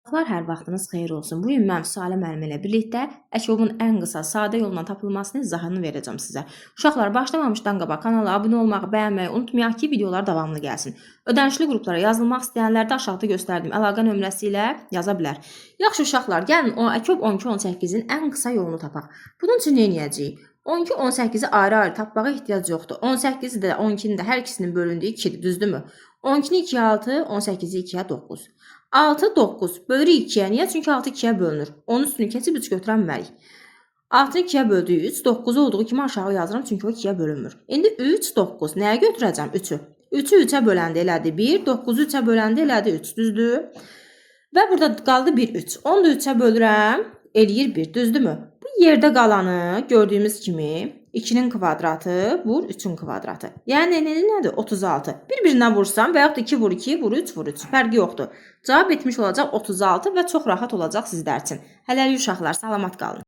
Hər vaxtınız xeyir olsun. Bu gün mən Salə müəllimə ilə birlikdə əkobun ən qısa, sadə yolla tapılmasının izahını verəcəm sizə. Uşaqlar, başlamamışdan qabaq kanala abunə olmağı, bəyənməyi unutmayaq ki, videolar davamlı gəlsin. Ödənişli qruplara yazılmaq istəyənlər də aşağıda göstərdiyim əlaqə nömrəsi ilə yaza bilər. Yaxşı uşaqlar, gəlin o əkob 12-18-in ən qısa yolunu tapaq. Bunun üçün nə edəcəyik? 12-18-i ayrı-ayrı tapmağa ehtiyac yoxdur. 18-i də 12-nin də hər ikisinin bölündüyü 2-dir, düzdürmü? 12-ni 2-yə 6, 18-i 2-yə 9. 6, 9 bölürük 2-yə. Niyə? Çünki 6 2-yə bölünür. Onun üstünü keçib 3 götürə bilmərik. 6-nı 2-yə böldük 3, 9 olduğu kimi aşağı yazıram çünki o 2-yə bölünmür. İndi 3, 9. Nəyə götürəcəm? 3-ü. 3-ü 3-ə böləndə elədi 1, 9-u 3-ə böləndə elədi 3, düzdür? Və burada qaldı 1, 3. Onu da 3-ə bölürəm, eləyir 1, düzdürmü? Bu yerdə qalanı gördüyümüz kimi 2-nin kvadratı vur 3-ün kvadratı. Yəni nədir? 36. Bir-birinə vursam və yaxud da 2 vur 2, vur 3, vur 3. Fərqi yoxdur. Cavab etmiş olacaq 36 və çox rahat olacaq sizlər üçün. Hələlik uşaqlar, salamat qalın.